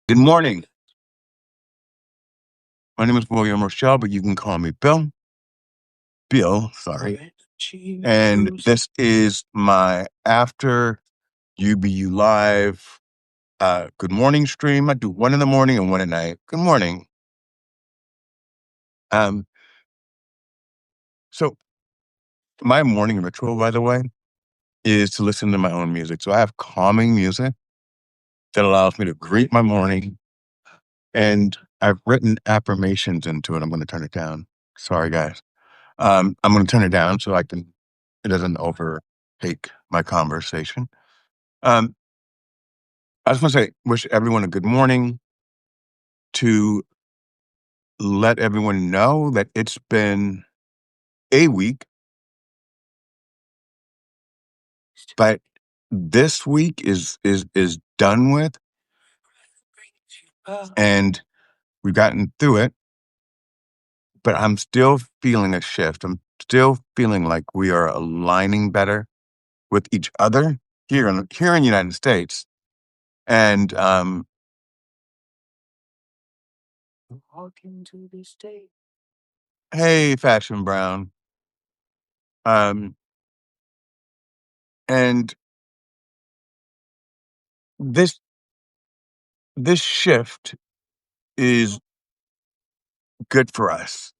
Good morning. My name is William Rochelle, but you can call me Bill. Bill, sorry. And this is my after UBU live good morning stream. I do one in the morning and one at night. Good morning. Um, so my morning ritual, by the way, is to listen to my own music. So I have calming music that allows me to greet my morning, and I've written affirmations into it. I'm going to turn it down. Sorry, guys. I'm going to turn it down so it doesn't overtake my conversation. Um, I just want to say, wish everyone a good morning, to let everyone know that it's been a week, but this week is done with, and we've gotten through it. But I'm still feeling a shift. I'm still feeling like we are aligning better with each other here in the United States. And hey, Fashion Brown. Um, and this this shift is good for us.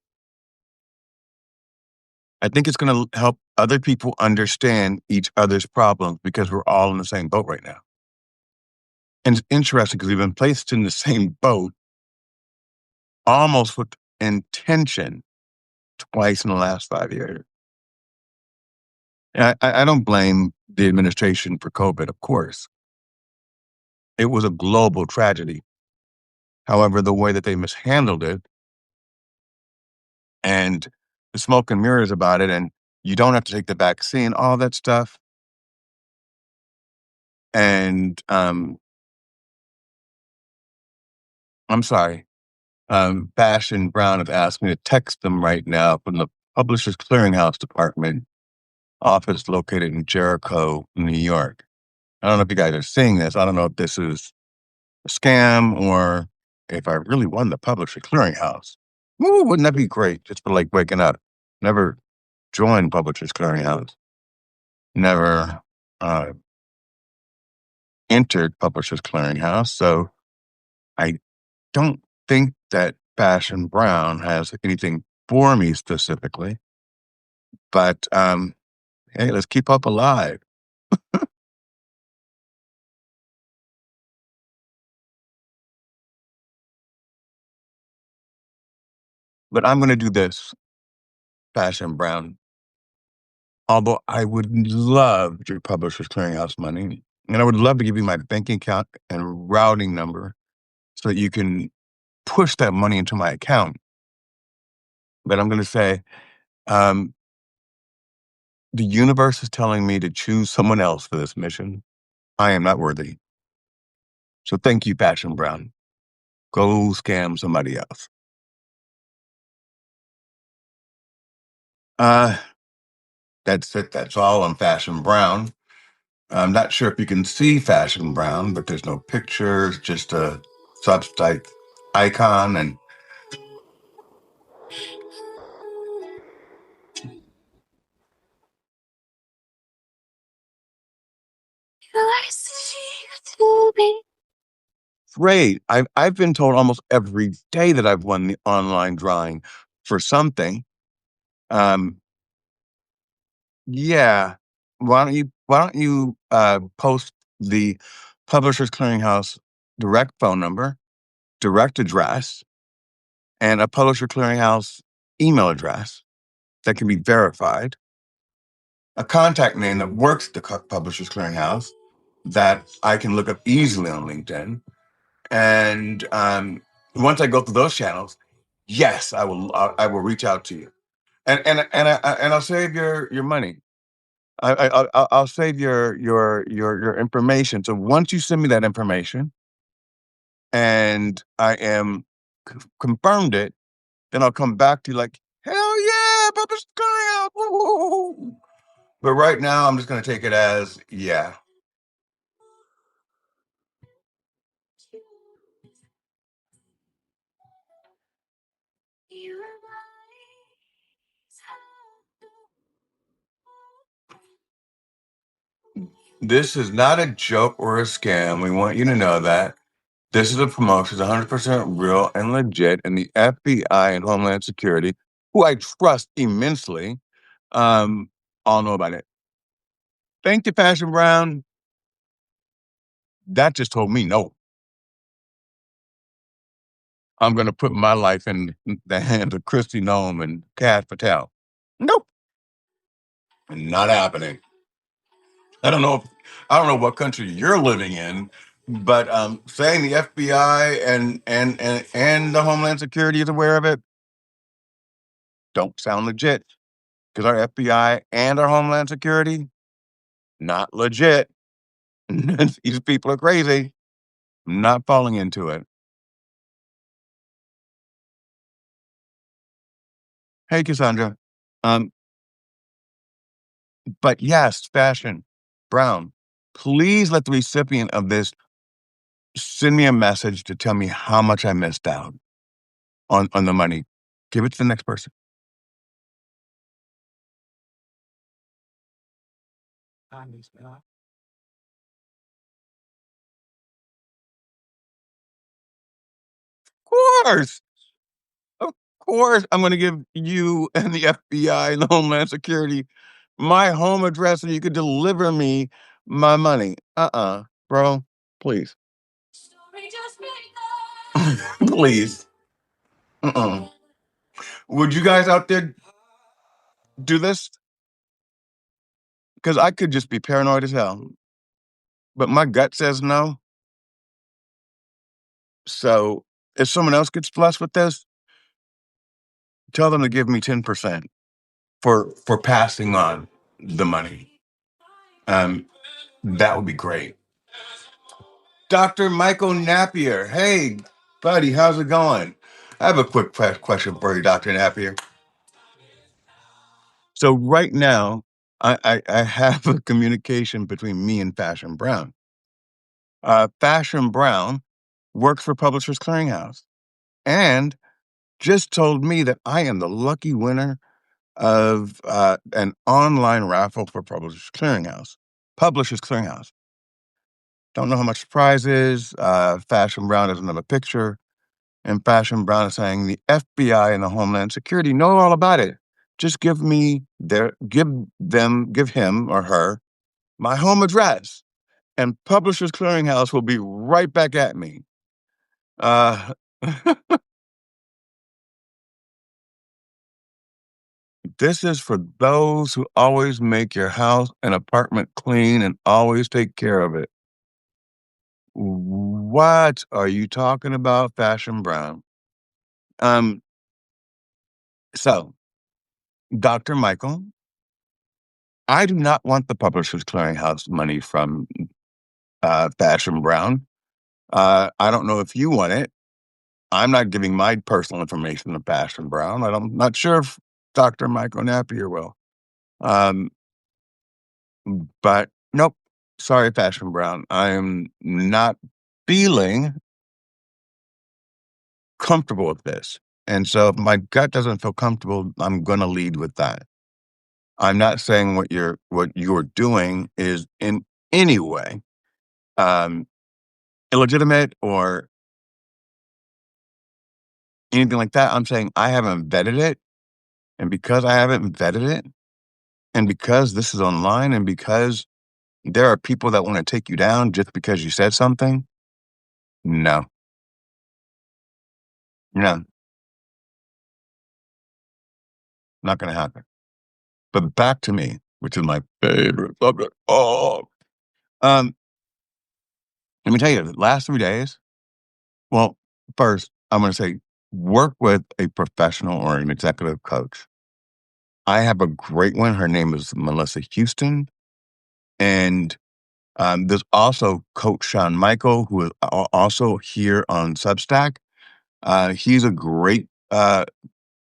I think it's going to help other people understand each other's problems because we're all in the same boat right now. And it's interesting because we've been placed in the same boat almost with intention twice in the last 5 years. And I don't blame the administration for COVID, of course. It was a global tragedy. However, the way that they mishandled it and the smoke and mirrors about it, and you don't have to take the vaccine, all that stuff. And I'm sorry, Fashion Brown have asked me to text them right now from the Publishers Clearinghouse Department office located in Jericho, New York. I don't know if you guys are seeing this. I don't know if this is a scam or if I really won the Publisher Clearinghouse. Woo, wouldn't that be great? Just for like waking up. Never joined Publishers Clearinghouse. Never uh, entered Publishers Clearinghouse. So I don't think that Fashion Brown has anything for me specifically. But hey, let's keep up alive. But I'm going to do this, Fashion Brown. Although I would love your Publishers Clearinghouse money, and I would love to give you my bank account and routing number so that you can push that money into my account. But I'm going to say, um, the universe is telling me to choose someone else for this mission. I am not worthy. So thank you, Fashion Brown. Go scam somebody else. Uh, that's it. That's all on Fashion Brown. I'm not sure if you can see Fashion Brown, but there's no pictures, just a subtype icon. And great. I've been told almost every day that I've won the online drawing for something. Um, yeah. Why don't you post the Publishers Clearinghouse direct phone number, direct address, and a Publisher Clearinghouse email address that can be verified, a contact name that works at the Publishers Clearinghouse that I can look up easily on LinkedIn. And once I go through those channels, yes, I will reach out to you, and I'll save your money. I'll save your information. So once you send me that information, and I am confirmed it, then I'll come back to you like, hell yeah, Publishers Clearinghouse. Woo, woo, woo, woo. But right now, I'm just gonna take it as yeah. This is not a joke or a scam. We want you to know that. This is a promotion, it's 100% real and legit, and the FBI and Homeland Security, who I trust immensely, um, all know about it. Thank you, Passion Brown. That just told me no. I'm gonna put my life in the hands of Christy Nome and Kat Patel. Nope, not happening. I don't know if I don't know what country you're living in, but saying the FBI and the Homeland Security is aware of it don't sound legit because our FBI and our Homeland Security not legit. These people are crazy. I'm not falling into it. Hey, Cassandra. Um, but yes, Fashion Brown. Please let the recipient of this send me a message to tell me how much I missed out on the money. Give it to the next person. Of course. Of course, I'm gonna give you and the FBI and the Homeland Security my home address so you could deliver me my money. Bro, please. Please. Uh-uh. Would you guys out there do this? Because I could just be paranoid as hell, but my gut says no. So if someone else gets blessed with this, tell them to give me 10% for passing on the money. Um, that would be great. Dr. Michael Napier. Hey, buddy, how's it going? I have a quick question for you, Dr. Napier. So right now, I have a communication between me and Fashion Brown. Fashion Brown works for Publishers Clearinghouse and just told me that I am the lucky winner of an online raffle for Publishers Clearinghouse. Publishers Clearinghouse. Don't know how much the prize is. Fashion Brown has another picture. And Fashion Brown is saying the FBI and the Homeland Security know all about it. Just give him or her my home address, and Publishers Clearinghouse will be right back at me. Uh, this is for those who always make your house and apartment clean and always take care of it. What are you talking about, Fashion Brown? Um, so, Dr. Michael, I do not want the Publishers Clearinghouse money from Fashion Brown. I don't know if you want it. I'm not giving my personal information to Fashion Brown. I'm not sure if Dr. Michael Napier will. Um, but nope. Sorry, Fashion Brown. I am not feeling comfortable with this. And so if my gut doesn't feel comfortable, I'm gonna lead with that. I'm not saying what you're doing is in any way um illegitimate or anything like that. I'm saying I haven't vetted it. And because I haven't vetted it, and because this is online, and because there are people that want to take you down just because you said something, no, no, not going to happen. But back to me, which is my favorite subject. Um, let me tell you, the last 3 days, well, first, I'm going to say work with a professional or an executive coach. I have a great one. Her name is Melissa Houston. And there's also Coach Sean Michael, who is also here on Substack. He's a great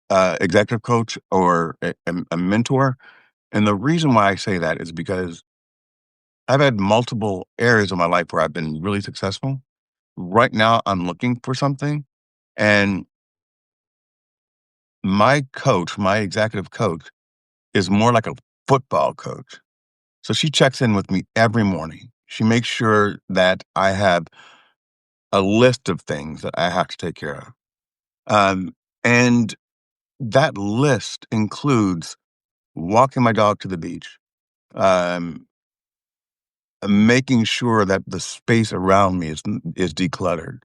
executive coach or a mentor. And the reason why I say that is because I've had multiple areas of my life where I've been really successful. Right now, I'm looking for something. And my coach, my executive coach, is more like a football coach. So she checks in with me every morning. She makes sure that I have a list of things that I have to take care of. And that list includes walking my dog to the beach, um, making sure that the space around me is decluttered,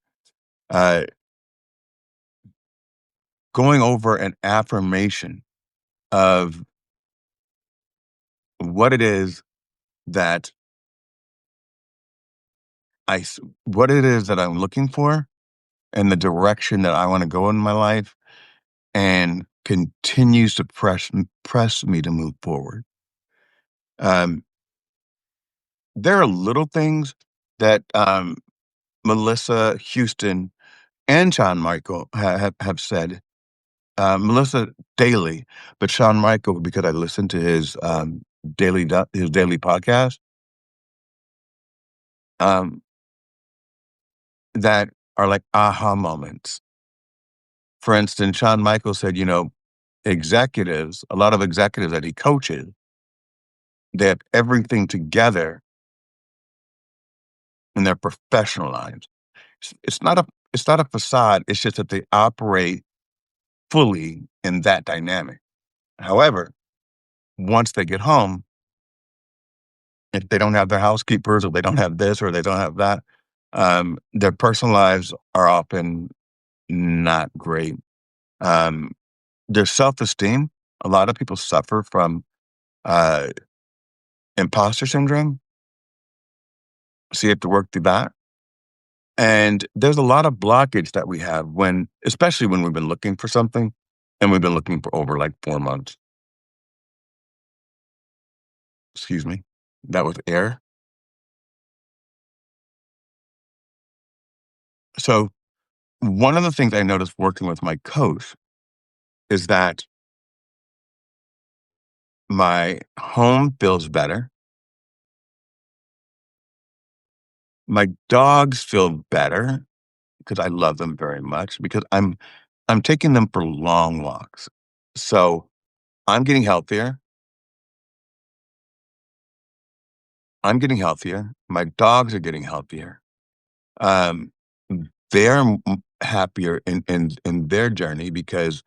uh, going over an affirmation of what it is that what it is that I'm looking for and the direction that I want to go in my life, and continues to press me to move forward. Um, there are little things that Melissa Houston and Shawn Michael have said. Melissa daily, but Shawn Michael, because I listened to his daily podcast, um, that are like aha moments. For instance, Shawn Michaels said, executives, a lot of executives that he coaches, they have everything together in their professional lives. It's not a facade. It's just that they operate fully in that dynamic. However, once they get home, if they don't have their housekeepers or they don't have this or they don't have that, their personal lives are often not great. Um, their self-esteem, a lot of people suffer from uh, imposter syndrome, so you have to work through that. And there's a lot of blockage that we have especially when we've been looking for something and we've been looking for over like 4 months. Excuse me. That was air. So one of the things I noticed working with my coach is that my home feels better. My dogs feel better because I love them very much because I'm taking them for long walks. So I'm getting healthier. I'm getting healthier. My dogs are getting healthier. Um, they're happier in their journey because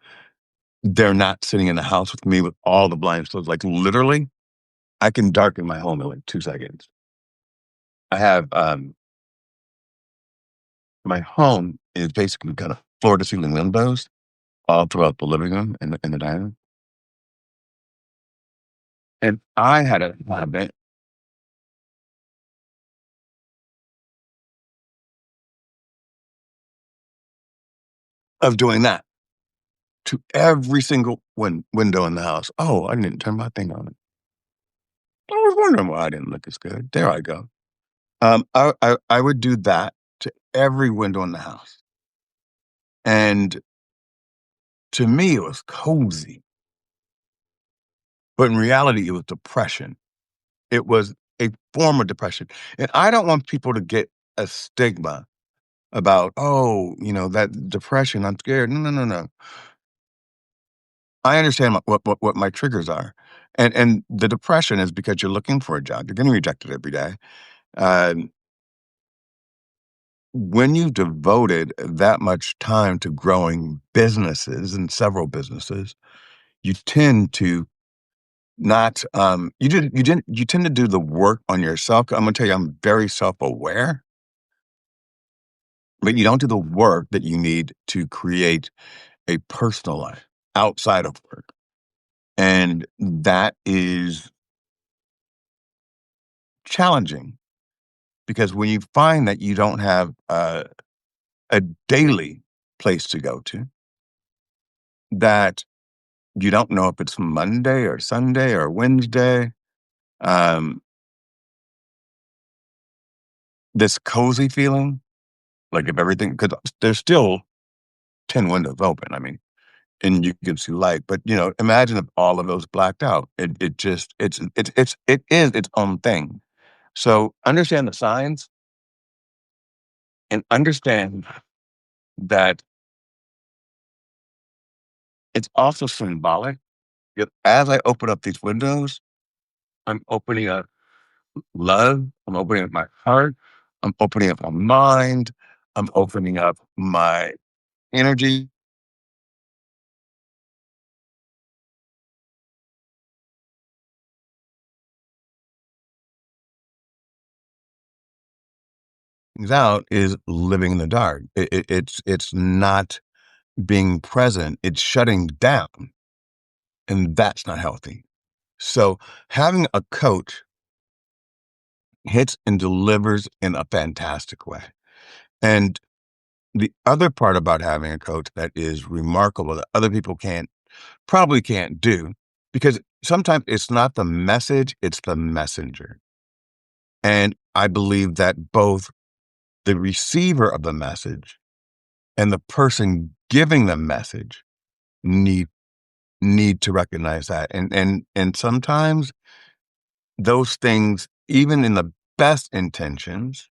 they're not sitting in the house with me with all the blinds closed. Like literally, I can darken my home in like 2 seconds. I have my home is basically got a floor to ceiling windows all throughout the living room and the dining room. And I had a habit of doing that to every single window in the house. Oh, I didn't turn my thing on. I was wondering why I didn't look as good. There I go. I would do that to every window in the house. And to me, it was cozy, but in reality, it was depression. It was a form of depression. And I don't want people to get a stigma about, oh, that depression, I'm scared. No, no, no, no. I understand what my triggers are. And the depression is because you're looking for a job. You're getting rejected every day. Um, when you've devoted that much time to growing businesses and several businesses, you tend to not you tend to do the work on yourself. I'm gonna tell you, I'm very self-aware, but you don't do the work that you need to create a personal life outside of work. And that is challenging because when you find that you don't have a daily place to go to, that you don't know if it's Monday or Sunday or Wednesday, um, this cozy feeling, like if everything, because there's still 10 windows open. I mean, and you can see light, but imagine if all of those blacked out. It just, it is its own thing. So understand the signs and understand that It's also symbolic. As I open up these windows, I'm opening up love. I'm opening up my heart. I'm opening up my mind. I'm opening up my energy out is living in the dark. It's not being present. It's shutting down, and that's not healthy. So having a coach hits and delivers in a fantastic way. And the other part about having a coach that is remarkable that other people probably can't do, because sometimes it's not the message, it's the messenger. And I believe that both the receiver of the message and the person giving the message need to recognize that. And sometimes those things, even in the best intentions,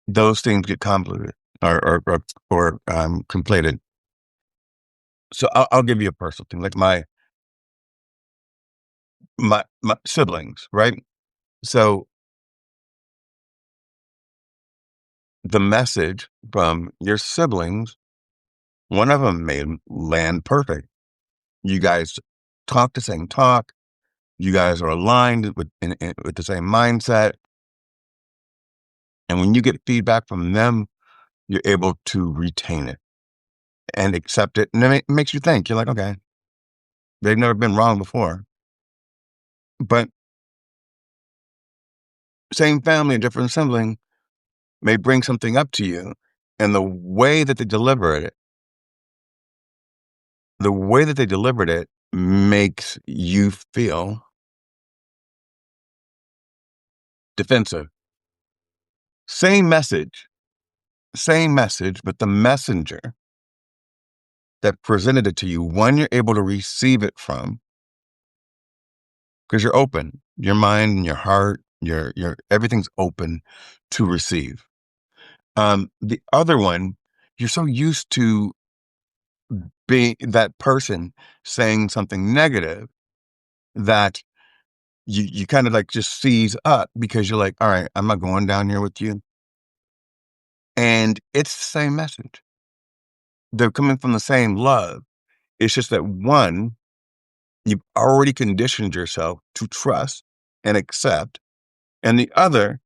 those things get convoluted or conflated. So I'll give you a personal thing, like my siblings, right? So the message from your siblings, one of them may land perfect. You guys talk the same talk. You guys are aligned with the same mindset. And when you get feedback from them, you're able to retain it and accept it. And then it makes you think. You're like, okay, they've never been wrong before. But same family, different sibling may bring something up to you. And the way that they delivered it makes you feel defensive. Same message, but the messenger that presented it to you, one you're able to receive it from, because you're open, your mind and your heart, your everything's open to receive. The other one, you're so used to being that person saying something negative that you kind of like just seize up because you're like, all right, I'm not going down here with you. And it's the same message. They're coming from the same love. It's just that one, you've already conditioned yourself to trust and accept. And the other,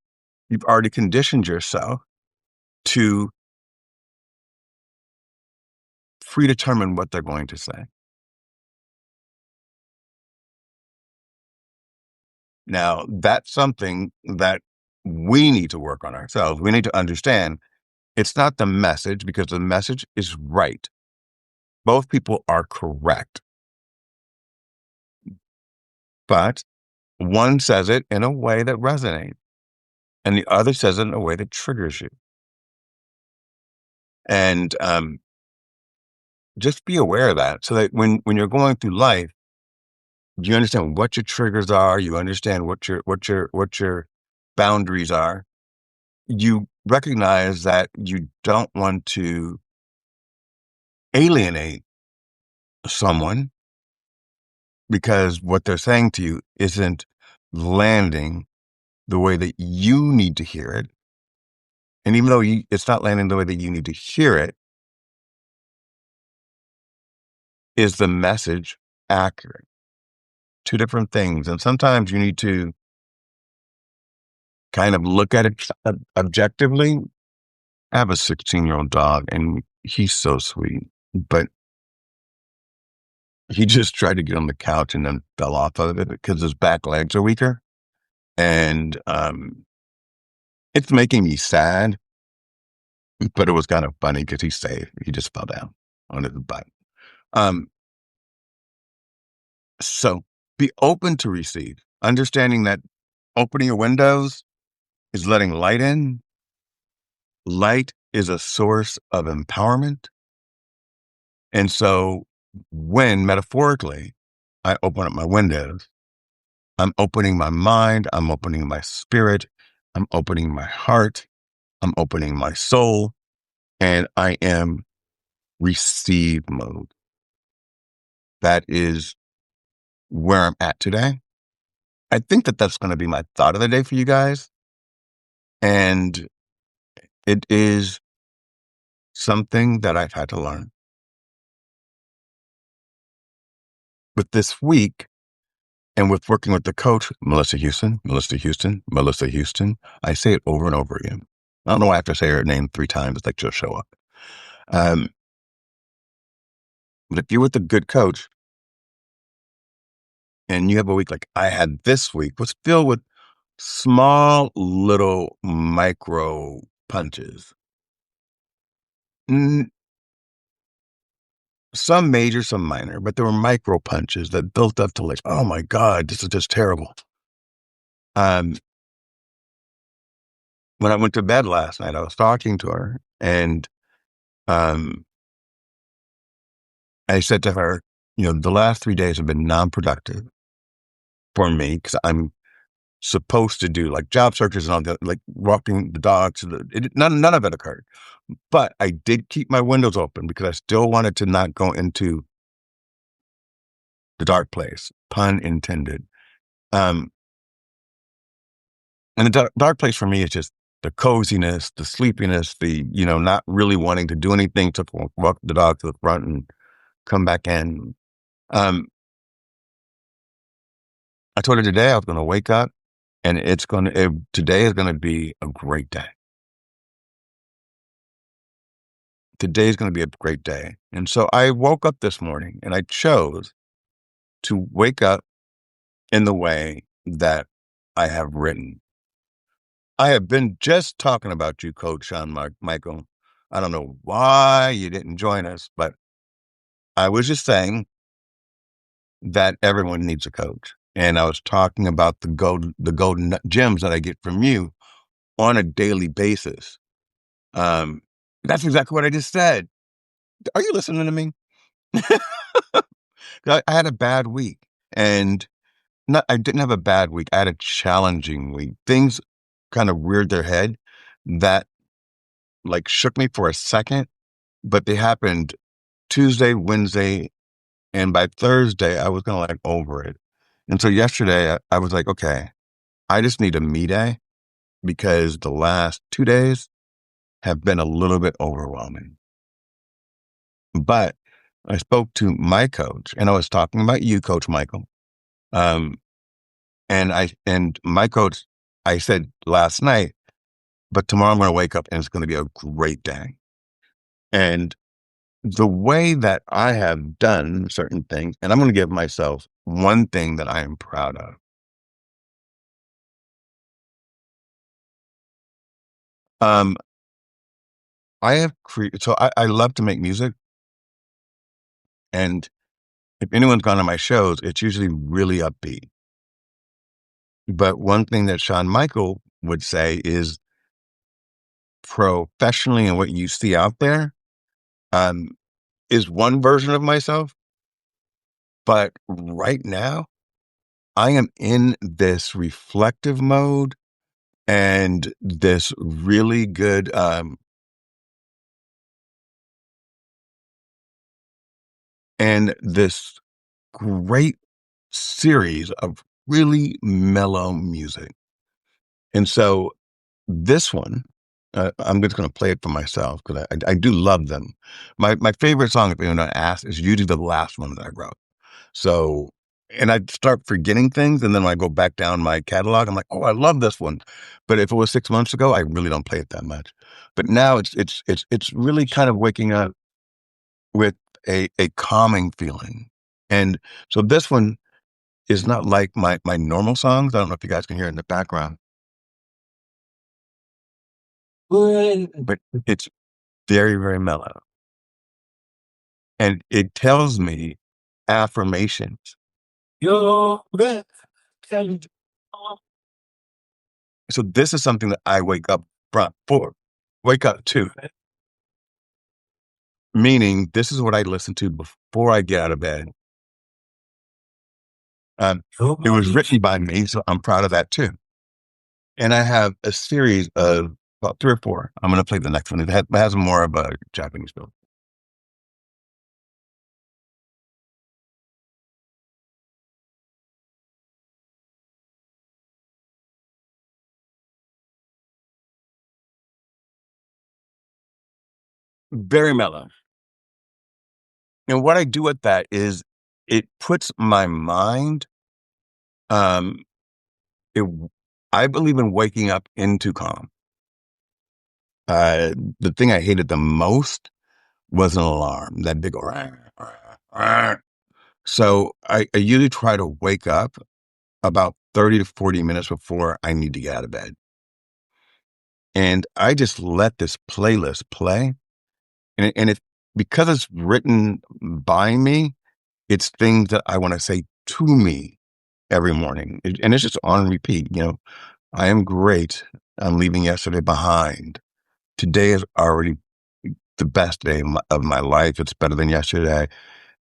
you've already conditioned yourself to predetermine what they're going to say. Now, that's something that we need to work on ourselves. We need to understand it's not the message because the message is right. Both people are correct, but one says it in a way that resonates and the other says it in a way that triggers you. And just be aware of that so that when you're going through life, you understand what your triggers are. You understand what your boundaries are. You recognize that you don't want to alienate someone because what they're saying to you isn't landing the way that you need to hear it. And even though it's not landing the way that you need to hear it, is the message accurate? Two different things. And sometimes you need to kind of look at it objectively. I have a 16-year-old dog and he's so sweet, but he just tried to get on the couch and then fell off of it because his back legs are weaker. And it's making me sad, but it was kind of funny because he's safe. He just fell down on his butt. Um, so be open to receive, understanding that opening your windows is letting light in. Light is a source of empowerment. And so when metaphorically I open up my windows, I'm opening my mind, I'm opening my spirit, I'm opening my heart, I'm opening my soul, and I am receive mode. that is where I'm at today. I think that that's going to be my thought of the day for you guys. And it is something that I've had to learn. With this week and with working with the coach, Melissa Houston, Melissa Houston, Melissa Houston, I say it over and over again. I don't know why I have to say her name 3 times. It's like she'll show up. Um, but if you're with a good coach and you have a week like I had this week, was filled with small little micro punches. Some major, some minor, but there were micro punches that built up to like, oh my God, this is just terrible. Um, when I went to bed last night, I was talking to her and um, I said to her, the last 3 days have been non-productive for me because I'm supposed to do like job searches and all that, like walking the dogs. None of it occurred. But I did keep my windows open because I still wanted to not go into the dark place, pun intended. Um, and the dark place for me is just the coziness, the sleepiness, the, not really wanting to do anything to walk the dog to the front and come back in. Um, I told her today I was going to wake up and today is going to be a great day. Today is going to be a great day. And so I woke up this morning and I chose to wake up in the way that I have written. I have been just talking about you, Coach Sean Michael. I don't know why you didn't join us, but I was just saying that everyone needs a coach. And I was talking about the golden gems that I get from you on a daily basis. That's exactly what I just said. Are you listening to me? I had a bad week and I didn't have a bad week. I had a challenging week. Things kind of reared their head that like shook me for a second, but they happened Tuesday, Wednesday, and by Thursday, I was kind of like over it. And so yesterday I was like, okay, I just need a me day because the last 2 days have been a little bit overwhelming. But I spoke to my coach and I was talking about you, Coach Michael. And my coach, I said last night, but tomorrow I'm going to wake up and it's going to be a great day. And the way that I have done certain things, and I'm going to give myself one thing that I am proud of. Um, I have created, so I love to make music. And if anyone's gone to my shows, it's usually really upbeat. But one thing that Sean Michael would say is professionally and what you see out there, um, is one version of myself. But right now, I am in this reflective mode and this really good, and this great series of really mellow music. And so this one, I'm just going to play it for myself because I do love them. My favorite song, if anyone asks, is usually the last one that I wrote. So, and I start forgetting things, and then when I go back down my catalog, I'm like, oh, I love this one. But if it was 6 months ago, I really don't play it that much. But now it's really kind of waking up with a calming feeling. And so this one is not like my normal songs. I don't know if you guys can hear it in the background, but it's very, very mellow. And it tells me affirmations. Your breath. So this is something that I wake up to, meaning this is what I listen to before I get out of bed. It was written by me, so I'm proud of that too. And I have a series of about 3 or 4. I'm going to play the next one. It has more of a Japanese feel. very mellow. And what I do with that is it puts my mind, um, it I believe in waking up into calm. The thing I hated the most was an alarm, that big "rah, rah, rah." So I usually try to wake up about 30 to 40 minutes before I need to get out of bed. And I just let this playlist play. And it because it's written by me, it's things that I want to say to me every morning. And it's just on repeat. I am great. I'm leaving yesterday behind. Today is already the best day of my life. It's better than yesterday.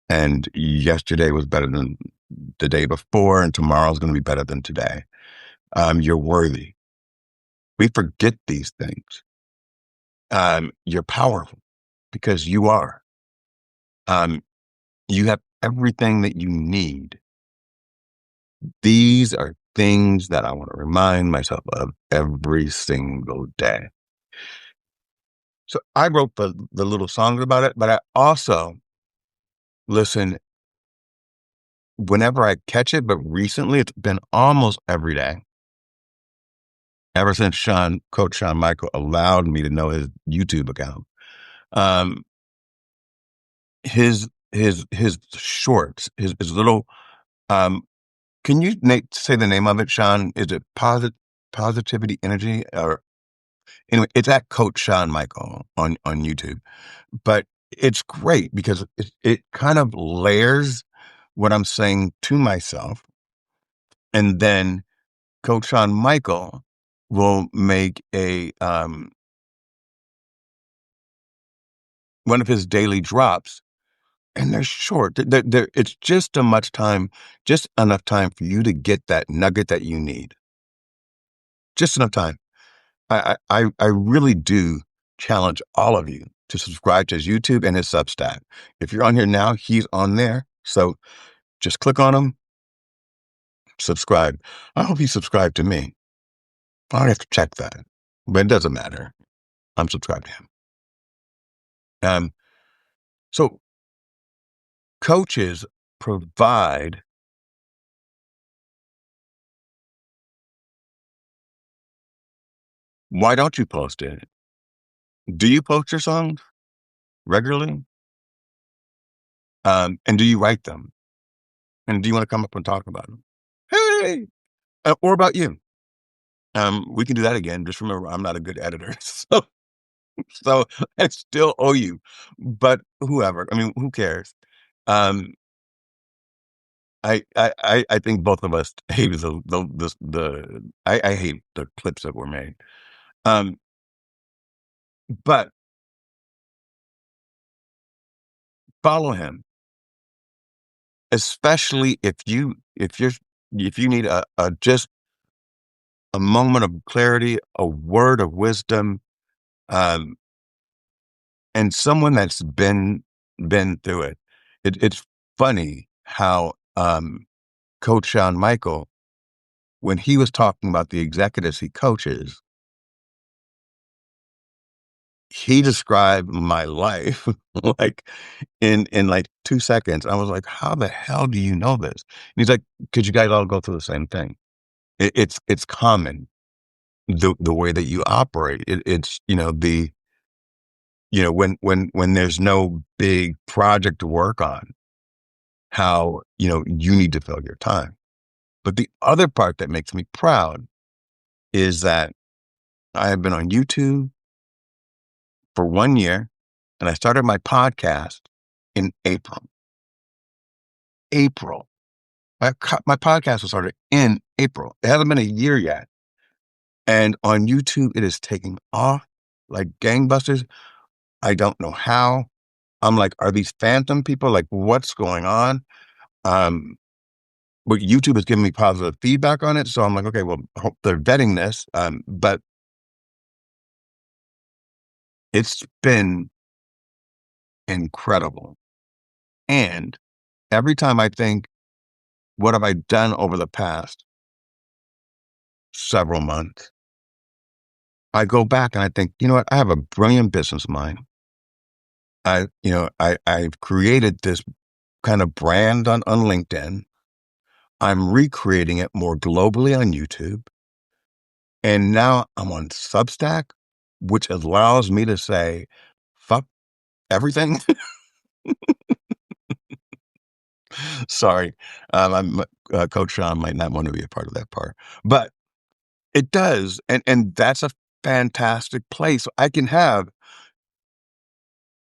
And yesterday was better than the day before. And tomorrow's going to be better than today. You're worthy. We forget these things. You're powerful because you are. Um, you have everything that you need. These are things that I want to remind myself of every single day. So I wrote the little songs about it, but I also listen whenever I catch it. But recently, it's been almost every day ever since Coach Shawn Michael allowed me to know his YouTube account. Um, his shorts, his little. Um, can you say the name of it, Sean? Is it Positivity Energy? Or anyway, it's at Coach Shawn Michael on YouTube. But it's great because it kind of layers what I'm saying to myself, and then Coach Shawn Michael will make a one of his daily drops, and they're short. It's just just enough time for you to get that nugget that you need. Just enough time. I really do challenge all of you to subscribe to his YouTube and his Substack. If you're on here now, he's on there. So just click on him, subscribe. I hope you subscribe to me. I don't have to check that, but it doesn't matter. I'm subscribed to him. Um, so coaches provide. Why don't you post it? Do you post your songs regularly? And do you write them? And do you want to come up and talk about them? Hey, or about you? We can do that again. Just remember, I'm not a good editor, so I still owe you. But whoever, I mean, who cares? Um, I think both of us hate I hate the clips that were made. Um, but follow him, especially if you need a just a moment of clarity, a word of wisdom, um, and someone that's been through it. It's funny how Coach Shawn Michael, when he was talking about the executives he coaches, he described my life like in like 2 seconds. I was like, "How the hell do you know this?" And he's like, "Because you guys all go through the same thing. It's common the way that you operate. It's when there's no big project to work on, how you need to fill your time." But the other part that makes me proud is that I have been on YouTube for 1 year, and I started my podcast in April. April. My podcast was started in April. It hasn't been a year yet. And on YouTube, it is taking off like gangbusters. I don't know how. I'm like, are these phantom people? Like, what's going on? Um, but YouTube has given me positive feedback on it. So I'm like, okay, well, I hope they're vetting this. But it's been incredible. And every time I think, what have I done over the past several months? I go back and I think, you know what? I have a brilliant business mind. I've created this kind of brand on LinkedIn. I'm recreating it more globally on YouTube. And now I'm on Substack, which allows me to say, fuck everything. Sorry. Coach Sean might not want to be a part of that part, but it does. And that's a fantastic place. I can have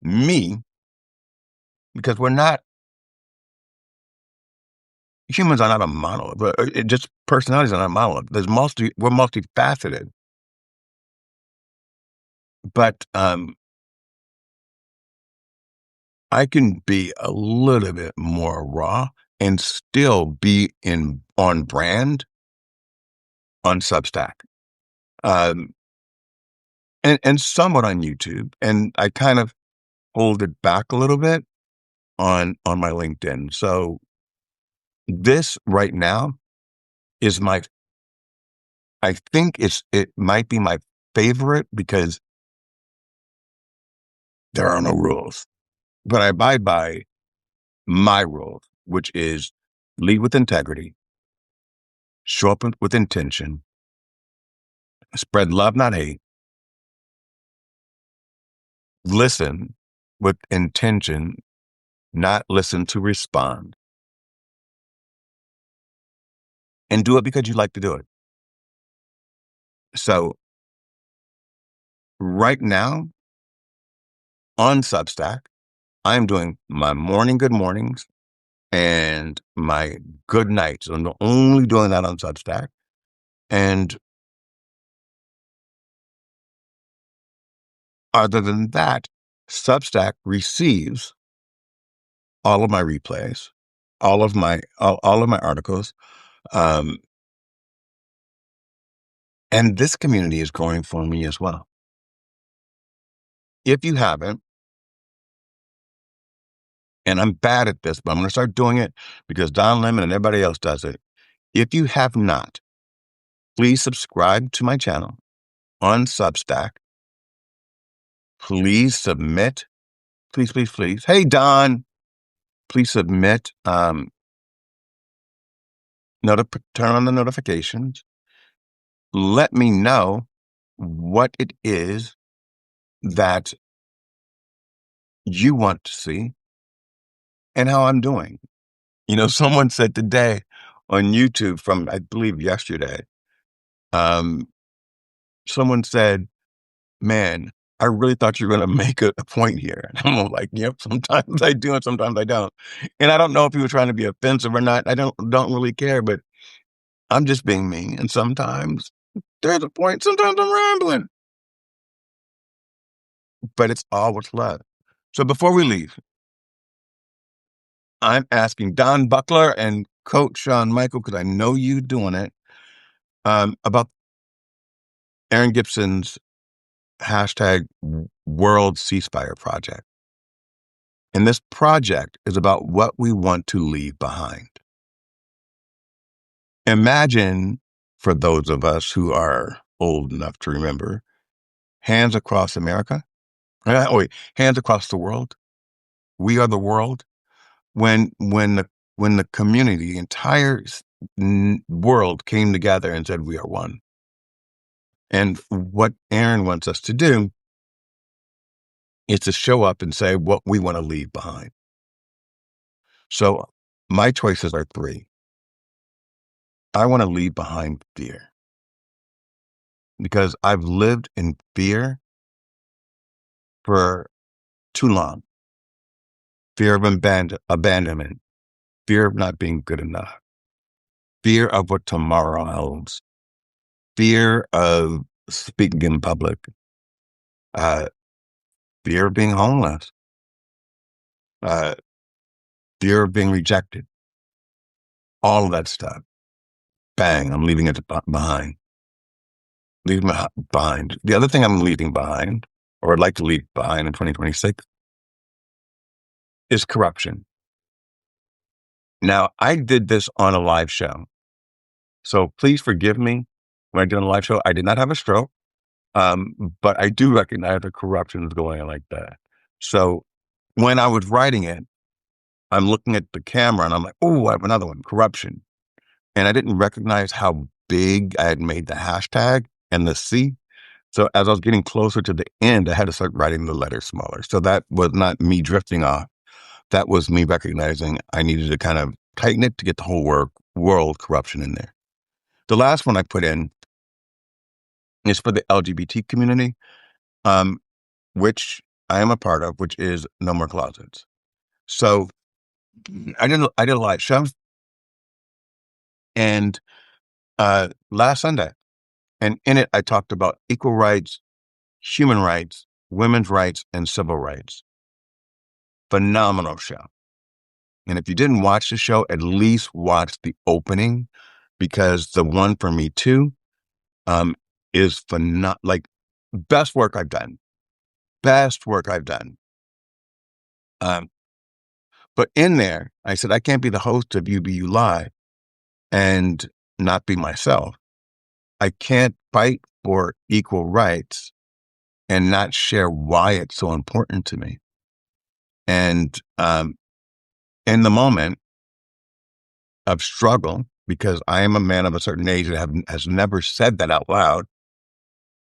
me, because humans are not a monolith, but just personalities are not a monolith. We're multifaceted, but I can be a little bit more raw and still be on brand on Substack, um, and somewhat on YouTube, and I kind of hold it back a little bit on my LinkedIn. So this right now is I think it might be my favorite because there are no rules, but I abide by my rules, which is lead with integrity, show up with intention, spread love, not hate, listen with intention, not listen to respond, and do it because you like to do it. So right now on Substack, I'm doing my morning good mornings and my good nights. I'm only doing that on Substack. And other than that, Substack receives all of my replays, all of my articles. Um, and this community is growing for me as well. If you haven't, and I'm bad at this, but I'm going to start doing it because Don Lemon and everybody else does it. If you have not, please subscribe to my channel on Substack. Please submit. Please, please, please. Hey, Don, please submit. Turn on the notifications. Let me know what it is that you want to see and how I'm doing. Someone said today on YouTube from, I believe, yesterday, someone said, man, I really thought you were going to make a point here. And I'm like, yep, sometimes I do and sometimes I don't. And I don't know if he was trying to be offensive or not. I don't really care, but I'm just being me. And sometimes there's a point. Sometimes I'm rambling, but it's all with love. So before we leave, I'm asking Don Buckler and Coach Shawn Michael, because I know you doing it, about Aaron Gibson's hashtag World Ceasefire Project. And this project is about what we want to leave behind. Imagine, for those of us who are old enough to remember, hands across America. Hands across the world. We are the world. When the community, the entire world came together and said, we are one. And what Aaron wants us to do is to show up and say what we want to leave behind. So my choices are three. I want to leave behind fear, because I've lived in fear for too long. Fear of abandonment, fear of not being good enough, fear of what tomorrow holds, fear of speaking in public, fear of being homeless, fear of being rejected, all of that stuff. Bang, I'm leaving it behind. Leaving it behind. The other thing I'm leaving behind, or I'd like to leave behind in 2026, is corruption. Now, I did this on a live show, so please forgive me when I did on a live show. I did not have a stroke, but I do recognize that corruption is going on like that. So when I was writing it, I'm looking at the camera and I'm like, oh, I have another one, corruption. And I didn't recognize how big I had made the hashtag and the C. So as I was getting closer to the end, I had to start writing the letters smaller. So that was not me drifting off. That was me recognizing I needed to kind of tighten it to get the whole world corruption in there. The last one I put in is for the LGBT community, um, which I am a part of, which is No More Closets. So I did a live show and last Sunday, and in it I talked about equal rights, human rights, women's rights, and civil rights. Phenomenal show. And if you didn't watch the show, at least watch the opening, because the one for Me Too is phenomenal. Like, best work I've done. Best work I've done. Um, but in there, I said, I can't be the host of You Live and not be myself. I can't fight for equal rights and not share why it's so important to me. And in the moment of struggle, because I am a man of a certain age that has never said that out loud,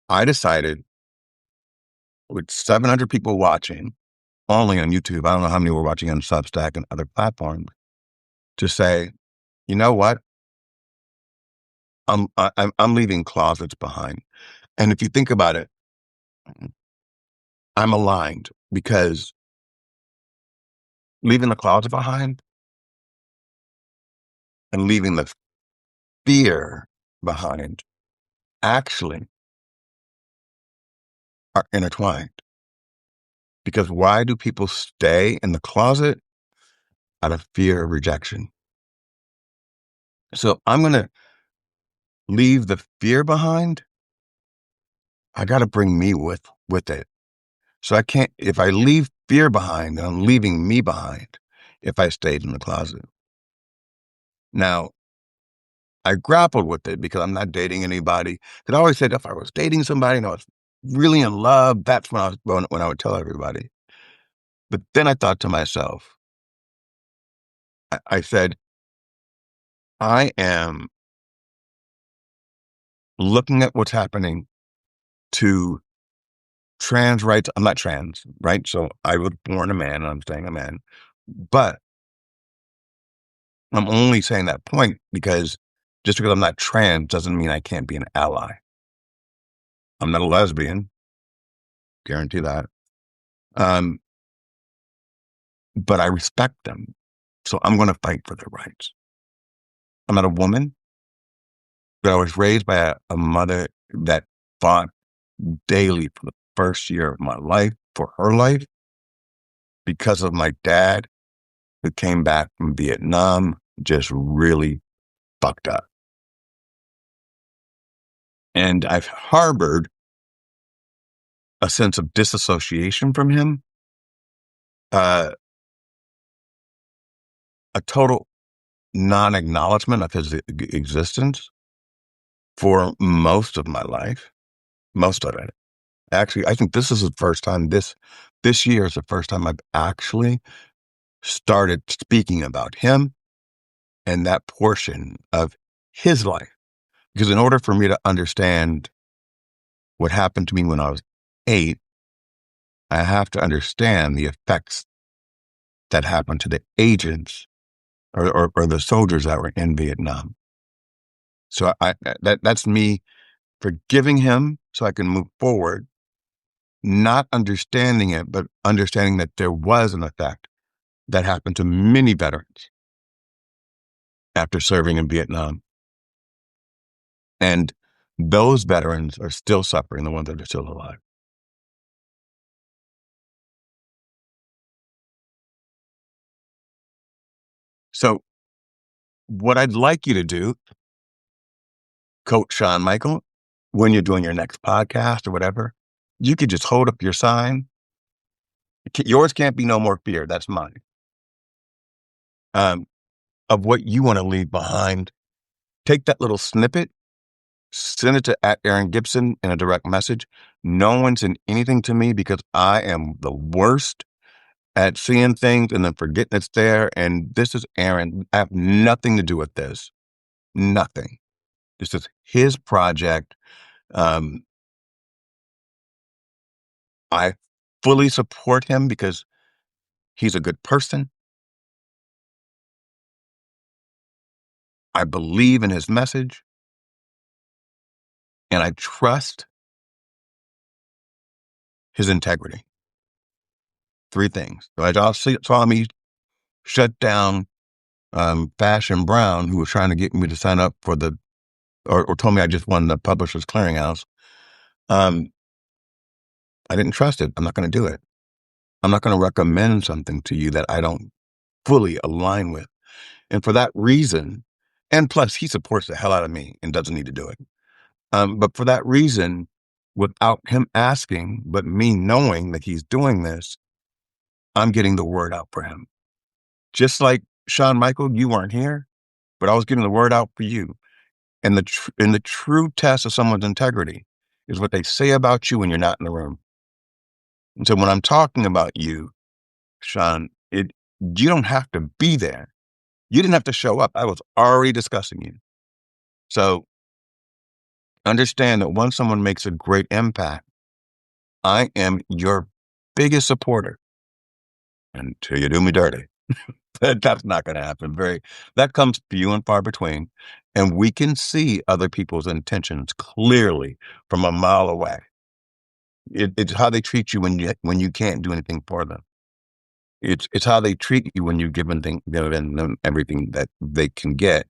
I decided, with 700 people watching, only on YouTube, I don't know how many were watching on Substack and other platforms, to say, you know what? I'm leaving closets behind. And if you think about it, I'm aligned, because leaving the closet behind and leaving the fear behind actually are intertwined. Because why do people stay in the closet? Out of fear of rejection. So I'm going to leave the fear behind. I got to bring me with it. So I can't, if I leave fear behind, then I'm leaving me behind if I stayed in the closet. Now, I grappled with it because I'm not dating anybody. Because I always said if I was dating somebody and I was really in love, that's when I would tell everybody. But then I thought to myself, I said, I am looking at what's happening to trans rights. I'm not trans, right? So I was born a man and I'm staying a man. But I'm only saying that point because just because I'm not trans doesn't mean I can't be an ally. I'm not a lesbian, guarantee that. Um, but I respect them. So I'm going to fight for their rights. I'm not a woman, but I was raised by a mother that fought daily for the first year of my life, for her life, because of my dad, who came back from Vietnam just really fucked up. And I've harbored a sense of disassociation from him, uh, a total non-acknowledgement of his existence for most of my life, most of it. Actually, I think this is the first time, this year is the first time I've actually started speaking about him and that portion of his life. Because in order for me to understand what happened to me when I was 8, I have to understand the effects that happened to the agents or the soldiers that were in Vietnam. So that's me forgiving him so I can move forward, not understanding it, but understanding that there was an effect that happened to many veterans after serving in Vietnam. And those veterans are still suffering, the ones that are still alive. So what I'd like you to do, Coach Sean Michael, when you're doing your next podcast or whatever, you could just hold up your sign. Yours can't be No More Fear. That's mine. Of what you want to leave behind. Take that little snippet, send it to @Aaron Gibson in a direct message. No one send anything to me because I am the worst at seeing things and then forgetting it's there. And this is Aaron. I have nothing to do with this. Nothing. This is his project. Um, I fully support him because he's a good person. I believe in his message and I trust his integrity. Three things. So as y'all saw me shut down Fashion Brown, who was trying to get me to sign up for or told me I just won the Publishers Clearinghouse. Um, I didn't trust it. I'm not going to do it. I'm not going to recommend something to you that I don't fully align with. And for that reason, and plus he supports the hell out of me and doesn't need to do it. But for that reason, without him asking, but me knowing that he's doing this, I'm getting the word out for him. Just like Shawn Michael, you weren't here, but I was getting the word out for you. And the true test of someone's integrity is what they say about you when you're not in the room. And so when I'm talking about you, Shawn, you don't have to be there. You didn't have to show up. I was already discussing you. So understand that once someone makes a great impact, I am your biggest supporter until you do me dirty. That's not going to happen. That comes few and far between. And we can see other people's intentions clearly from a mile away. It's how they treat you when you can't do anything for them. It's how they treat you when you've given them everything that they can get,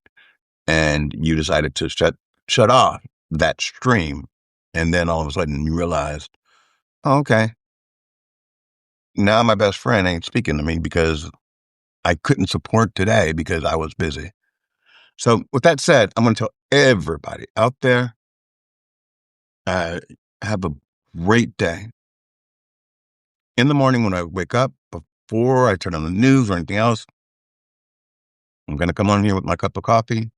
and you decided to shut off that stream, and then all of a sudden you realize, oh, okay, now my best friend ain't speaking to me because I couldn't support today because I was busy. So with that said, I'm going to tell everybody out there, uh, have a great day. In the morning when I wake up, before I turn on the news or anything else, I'm going to come on here with my cup of coffee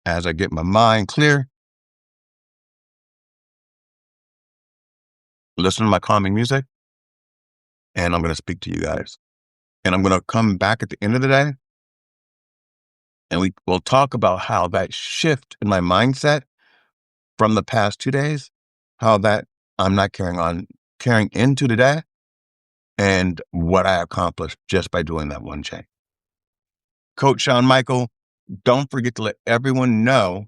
as I get my mind clear, listen to my calming music, and I'm going to speak to you guys. And I'm going to come back at the end of the day and we'll talk about how that shift in my mindset from the past 2 days, how that I'm not carrying into today, and what I accomplished just by doing that one change. Coach Shawn Michael, don't forget to let everyone know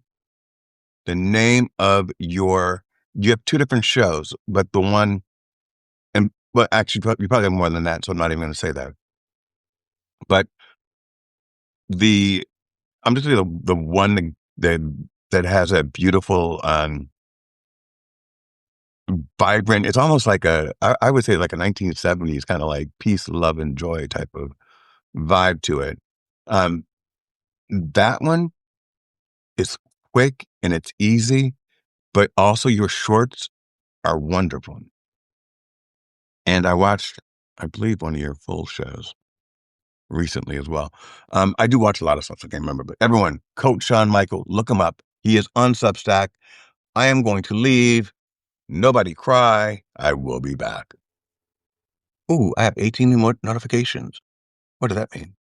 the name of you have two different shows, but the one, but actually you probably have more than that, so I'm not even going to say that. But I'm just going to the one that has a beautiful, vibrant, it's almost like I would say like a 1970s kind of like peace, love, and joy type of vibe to it. Um, that one is quick and it's easy, but also your shorts are wonderful. And I watched, I believe, one of your full shows recently as well. I do watch a lot of stuff, so I can't remember, but everyone, Coach Shawn Michael, look him up. He is on Substack. I am going to leave. Nobody cry. I will be back. Ooh, I have 18 new notifications. What does that mean?